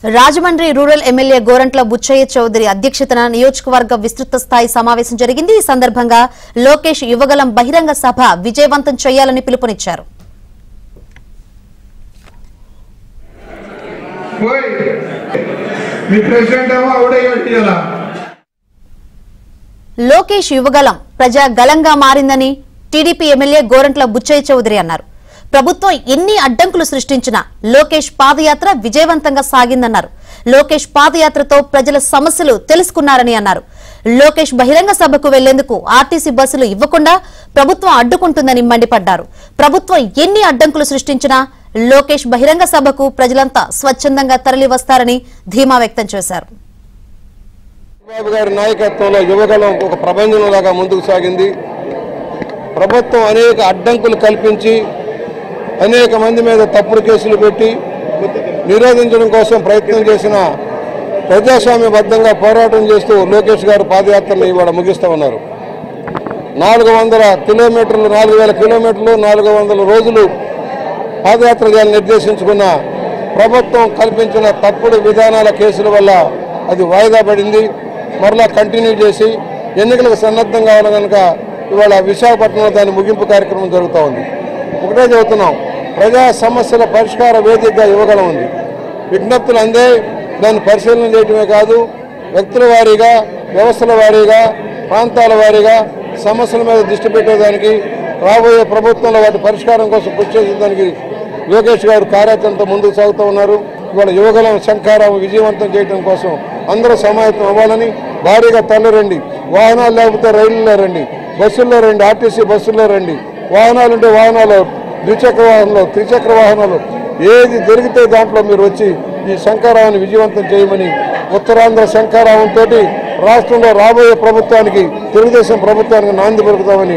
Rajahmundry rural MLA Gorantla Buchaiah Chowdary అధ్యక్షతన నియోజకవర్గ విస్తృత స్థాయి సమావేశం జరిగింది। ఈ సందర్భంగా లోకేష్ యువగలం బహిరంగ సభ విజయవంతం చేయాలని పిలుపునిచ్చారు। లోకేష్ యువగలం ప్రజా గలంగా మారిందని టీడీపీ ఎమ్మెల్యే గోరంట్ల బుచ్చయ్య చౌదరి అన్నారు। ప్రభుత్వం ఎన్ని అడ్డంకులు సృష్టించినా లోకేష్ పాదయాత్ర విజయవంతంగా సాగిందన్నారు। లోకేష్ పాదయాత్రతో ప్రజల సమస్యలు తెలుసుకున్నారని అన్నారు। లోకేష్ బహిరంగ సభకు వెళ్లేందుకు ఆర్టీసీ బస్సులు ఇవ్వకుండా ప్రభుత్వం అడ్డుకుంటుందని మండిపడ్డారు। ప్రభుత్వం ఎన్ని అడ్డంకులు సృష్టించినా లోకేష్ బహిరంగ సభకు ప్రజలంతా స్వచ్ఛందంగా తరలి వస్తారని ధీమా వ్యక్తం చేశారు। బాబు గారి నాయకత్వంలో యువగలం ఒక ప్రబంధంలాగా ముందుకు సాగింది। ప్రభుత్వం అనేక అడ్డంకులు కల్పించి అనేక మంది మీద తప్పుడు కేసులు పెట్టి నిరోధించడం కోసం ప్రయత్నం చేసిన ప్రజాస్వామ్యబద్ధంగా పోరాటం చేస్తూ లోకేష్ గారు పాదయాత్రను ఇవాళ ముగిస్తూ ఉన్నారు। 400 కిలోమీటర్లు 4000 కిలోమీటర్లు 400 రోజులు పాదయాత్ర చేయాలని నిర్దేశించుకున్న ప్రభుత్వం కల్పించిన తప్పుడు విధానాల కేసుల వల్ల అది వాయిదా పడింది। మరలా కంటిన్యూ చేసి ఎన్నికలకు సన్నద్ధం కావాలి కనుక ఇవాళ విశాఖపట్నంలో దాని ముగింపు కార్యక్రమం జరుగుతూ ఉంది। ఒకటే చెబుతున్నాం, ప్రజా సమస్యల పరిష్కార వేదికగా యువగలం ఉంది। విజ్ఞప్తులు అందే దాన్ని పరిశీలన చేయటమే కాదు, వ్యక్తుల వారీగా వ్యవస్థల వారీగా ప్రాంతాల వారీగా సమస్యల మీద దృష్టి పెట్టేదానికి రాబోయే ప్రభుత్వంలో వాటి పరిష్కారం కోసం కృషి చేసేదానికి లోకేష్ గారు కార్యాచరణతో ముందుకు సాగుతూ ఉన్నారు। ఇవాళ యువగలం శంఖారావం విజయవంతం చేయడం కోసం అందరూ సమాయత్తం అవ్వాలని భారీగా తరలిరండి। వాహనాలు లేకపోతే రైళ్లలో రండి, బస్సుల్లో రండి, ఆర్టీసీ బస్సుల్లో రండి, వాహనాలుంటే వాహనాలు, ద్విచక్ర వాహనాలు, త్రిచక్ర వాహనాలు ఏది దొరికితే దాంట్లో మీరు వచ్చి ఈ శంఖారావాన్ని విజయవంతం చేయమని ఉత్తరాంధ్ర శంఖారావంతో రాష్ట్రంలో రాబోయే ప్రభుత్వానికి తెలుగుదేశం ప్రభుత్వానికి నాంది పలుకుతామని